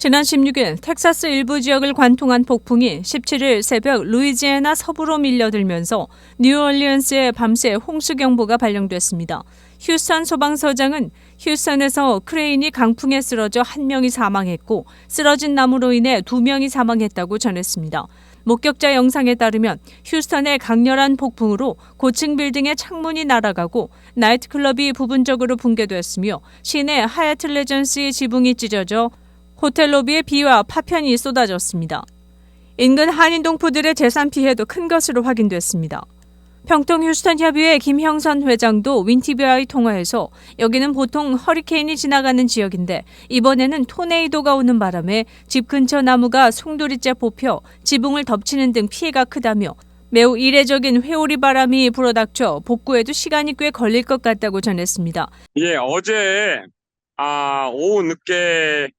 지난 16일 텍사스 일부 지역을 관통한 폭풍이 17일 새벽 루이지애나 서부로 밀려들면서 뉴올리언스에 밤새 홍수경보가 발령됐습니다. 휴스턴 소방서장은 휴스턴에서 크레인이 강풍에 쓰러져 1명이 사망했고 쓰러진 나무로 인해 2명이 사망했다고 전했습니다. 목격자 영상에 따르면 휴스턴의 강렬한 폭풍으로 고층 빌딩의 창문이 날아가고 나이트클럽이 부분적으로 붕괴됐으며 시내 하얏트 레전시 지붕이 찢어져 호텔 로비에 비와 파편이 쏟아졌습니다. 인근 한인 동포들의 재산 피해도 큰 것으로 확인됐습니다. 평통 휴스턴 협의회 김형선 회장도 윈티비와의 통화에서 여기는 보통 허리케인이 지나가는 지역인데 이번에는 토네이도가 오는 바람에 집 근처 나무가 송두리째 뽑혀 지붕을 덮치는 등 피해가 크다며 매우 이례적인 회오리 바람이 불어닥쳐 복구에도 시간이 꽤 걸릴 것 같다고 전했습니다. 어제 오후 늦게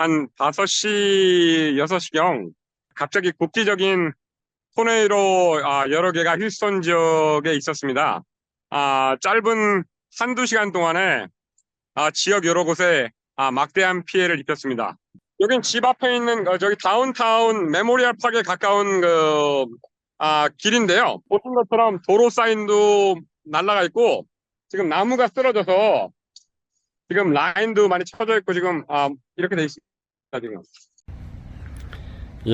한 5시, 6시경 갑자기 국지적인 토네이도 여러 개가 휴스턴 지역에 있었습니다. 짧은 한두 시간 동안에 지역 여러 곳에 막대한 피해를 입혔습니다. 여긴 집 앞에 있는 저기 다운타운 메모리얼 파크에 가까운 길인데요. 보신 것처럼 도로 사인도 날라가 있고 지금 나무가 쓰러져서 지금 라인도 많이 쳐져 있고 지금 이렇게 돼 있습니다. 지금.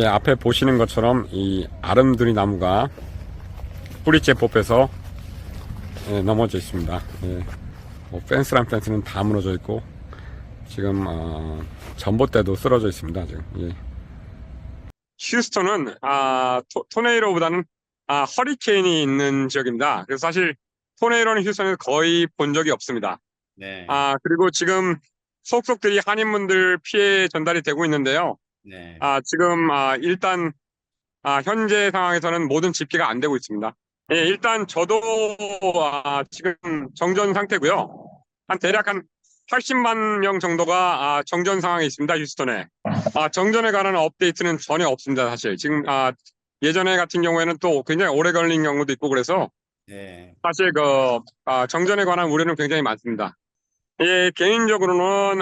앞에 보시는 것처럼 이 아름드리 나무가 뿌리째 뽑혀서 넘어져 있습니다. 펜스랑 펜스는 다 무너져 있고 지금 전봇대도 쓰러져 있습니다. 지금. 휴스턴은 토네이도보다는 허리케인이 있는 지역입니다. 그래서 사실 토네이도는 휴스턴에서 거의 본 적이 없습니다. 네. 그리고 지금 속속들이 한인분들 피해 전달이 되고 있는데요. 네. 지금 일단 현재 상황에서는 모든 집계가 안 되고 있습니다. 일단 저도 지금 정전 상태고요. 대략 한 80만 명 정도가 정전 상황에 있습니다. 휴스턴에. 정전에 관한 업데이트는 전혀 없습니다. 사실 지금 예전에 같은 경우에는 또 굉장히 오래 걸린 경우도 있고 그래서 네. 사실 정전에 관한 우려는 굉장히 많습니다. 개인적으로는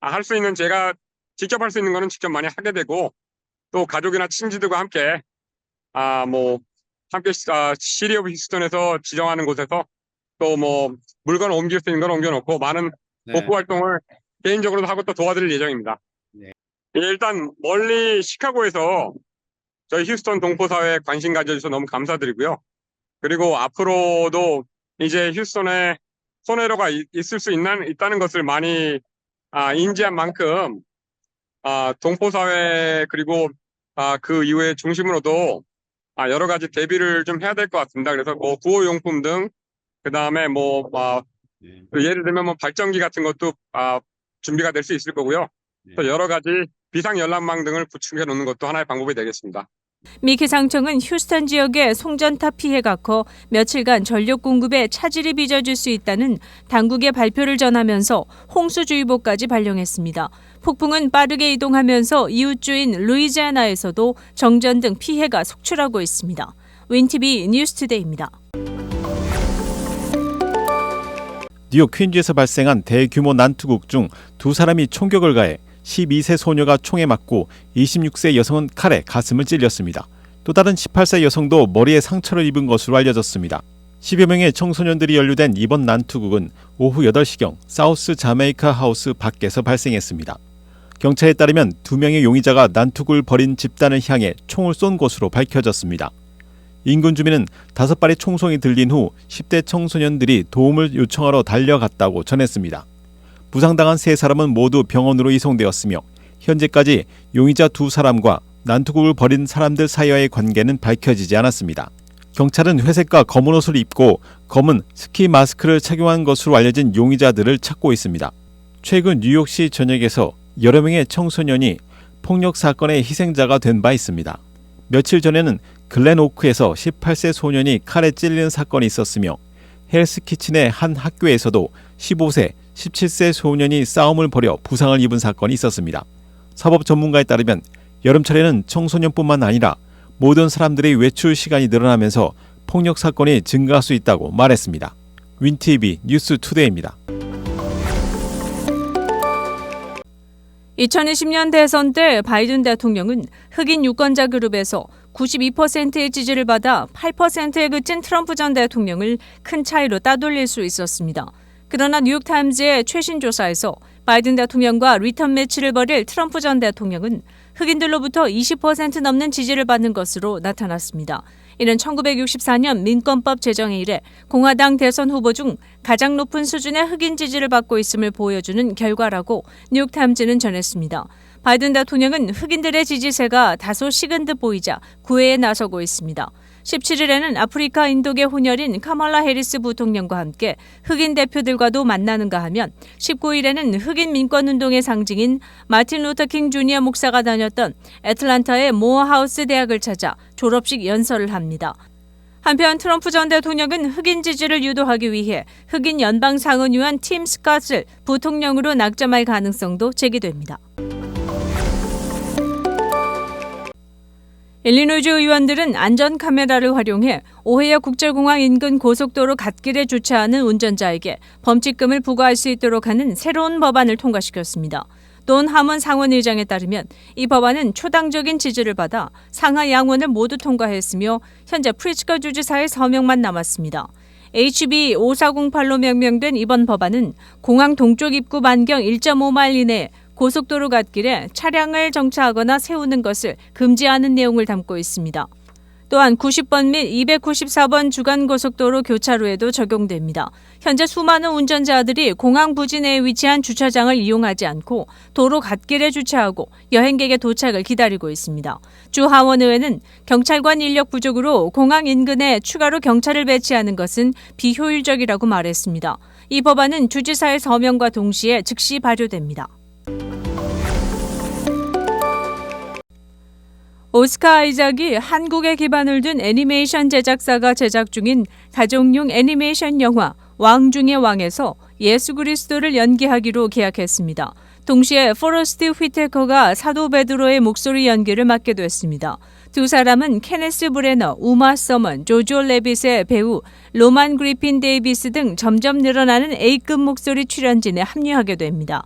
할 수 있는 제가 직접 할 수 있는 거는 직접 많이 하게 되고 또 가족이나 친지들과 함께 시리 오브 휴스턴에서 지정하는 곳에서 또 물건 옮길 수 있는 건 옮겨놓고 많은 복구 활동을 개인적으로도 하고 또 도와드릴 예정입니다. 네. 일단 멀리 시카고에서 저희 휴스턴 동포사회에 관심 가져주셔서 너무 감사드리고요. 그리고 앞으로도 이제 휴스턴에 토네이도가 있을 수 있다는 것을 많이 인지한 만큼 동포사회 그리고 그 이후에 중심으로도 여러 가지 대비를 좀 해야 될 것 같습니다. 그래서 구호용품 등 그다음에 예를 들면 발전기 같은 것도 준비가 될 수 있을 거고요. 또 여러 가지 비상 연락망 등을 구축해 놓는 것도 하나의 방법이 되겠습니다. 미 기상청은 휴스턴 지역의 송전탑 피해가 커 며칠간 전력 공급에 차질이 빚어질 수 있다는 당국의 발표를 전하면서 홍수주의보까지 발령했습니다. 폭풍은 빠르게 이동하면서 이웃주인 루이지애나에서도 정전 등 피해가 속출하고 있습니다. 윈티비 뉴스투데이입니다. 뉴욕 퀸즈에서 발생한 대규모 난투극 중 2사람이 총격을 가해 12세 소녀가 총에 맞고 26세 여성은 칼에 가슴을 찔렸습니다. 또 다른 18세 여성도 머리에 상처를 입은 것으로 알려졌습니다. 10여 명의 청소년들이 연루된 이번 난투극은 오후 8시경 사우스 자메이카 하우스 밖에서 발생했습니다. 경찰에 따르면 2명의 용의자가 난투극을 벌인 집단을 향해 총을 쏜 것으로 밝혀졌습니다. 인근 주민은 5발의 총성이 들린 후 10대 청소년들이 도움을 요청하러 달려갔다고 전했습니다. 부상당한 3사람은 모두 병원으로 이송되었으며 현재까지 용의자 2사람과 난투극을 벌인 사람들 사이와의 관계는 밝혀지지 않았습니다. 경찰은 회색과 검은 옷을 입고 검은 스키 마스크를 착용한 것으로 알려진 용의자들을 찾고 있습니다. 최근 뉴욕시 전역에서 여러 명의 청소년이 폭력 사건의 희생자가 된 바 있습니다. 며칠 전에는 글렌오크에서 18세 소년이 칼에 찔리는 사건이 있었으며 헬스키친의 한 학교에서도 15세, 17세 소년이 싸움을 벌여 부상을 입은 사건이 있었습니다. 사법 전문가에 따르면 여름철에는 청소년뿐만 아니라 모든 사람들의 외출 시간이 늘어나면서 폭력 사건이 증가할 수 있다고 말했습니다. 윈티비 뉴스투데이입니다. 2020년 대선 때 바이든 대통령은 흑인 유권자 그룹에서 92%의 지지를 받아 8%에 그친 트럼프 전 대통령을 큰 차이로 따돌릴 수 있었습니다. 그러나 뉴욕타임즈의 최신 조사에서 바이든 대통령과 리턴 매치를 벌일 트럼프 전 대통령은 흑인들로부터 20% 넘는 지지를 받는 것으로 나타났습니다. 이는 1964년 민권법 제정에 이래 공화당 대선 후보 중 가장 높은 수준의 흑인 지지를 받고 있음을 보여주는 결과라고 뉴욕타임즈는 전했습니다. 바이든 대통령은 흑인들의 지지세가 다소 식은 듯 보이자 구애에 나서고 있습니다. 17일에는 아프리카 인도계 혼혈인 카멀라 해리스 부통령과 함께 흑인 대표들과도 만나는가 하면 19일에는 흑인 민권운동의 상징인 마틴 루터킹 주니어 목사가 다녔던 애틀란타의 모어하우스 대학을 찾아 졸업식 연설을 합니다. 한편 트럼프 전 대통령은 흑인 지지를 유도하기 위해 흑인 연방 상원의원 팀 스캇을 부통령으로 낙점할 가능성도 제기됩니다. 일리노이주 의원들은 안전 카메라를 활용해 오하이오 국제공항 인근 고속도로 갓길에 주차하는 운전자에게 범칙금을 부과할 수 있도록 하는 새로운 법안을 통과시켰습니다. 돈 하먼 상원의장에 따르면 이 법안은 초당적인 지지를 받아 상하 양원을 모두 통과했으며 현재 프리츠커 주지사의 서명만 남았습니다. HB 5408로 명명된 이번 법안은 공항 동쪽 입구 반경 1.5마일 이내에 고속도로 갓길에 차량을 정차하거나 세우는 것을 금지하는 내용을 담고 있습니다. 또한 90번 및 294번 주간고속도로 교차로에도 적용됩니다. 현재 수많은 운전자들이 공항 부지 내에 위치한 주차장을 이용하지 않고 도로 갓길에 주차하고 여행객의 도착을 기다리고 있습니다. 주 하원의회는 경찰관 인력 부족으로 공항 인근에 추가로 경찰을 배치하는 것은 비효율적이라고 말했습니다. 이 법안은 주지사의 서명과 동시에 즉시 발효됩니다. 오스카 아이작이 한국에 기반을 둔 애니메이션 제작사가 제작 중인 가족용 애니메이션 영화 왕 중의 왕에서 예수 그리스도를 연기하기로 계약했습니다. 동시에 포러스트 휘테커가 사도 베드로의 목소리 연기를 맡게 됐습니다. 두 사람은 케네스 브레너, 우마 서먼, 조조 레빗의 배우 로만 그리핀 데이비스 등 점점 늘어나는 A급 목소리 출연진에 합류하게 됩니다.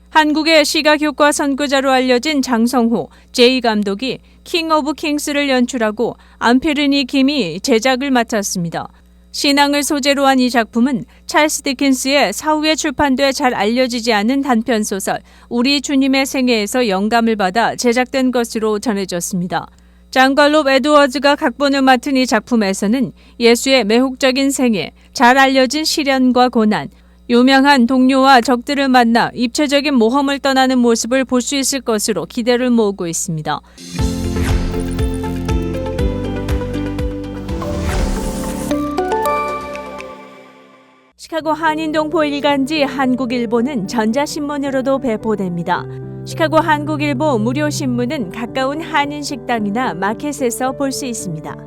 한국의 시각효과 선구자로 알려진 장성호, 제이 감독이 킹 오브 킹스를 연출하고 안페르니 김이 제작을 맡았습니다. 신앙을 소재로 한 이 작품은 찰스 디킨스의 사후에 출판돼 잘 알려지지 않은 단편소설 우리 주님의 생애에서 영감을 받아 제작된 것으로 전해졌습니다. 장갈롭 에드워즈가 각본을 맡은 이 작품에서는 예수의 매혹적인 생애, 잘 알려진 시련과 고난, 유명한 동료와 적들을 만나 입체적인 모험을 떠나는 모습을 볼 수 있을 것으로 기대를 모으고 있습니다. 시카고 한인동포 일간지 한국일보는 전자신문으로도 배포됩니다. 시카고 한국일보 무료 신문은 가까운 한인식당이나 마켓에서 볼 수 있습니다.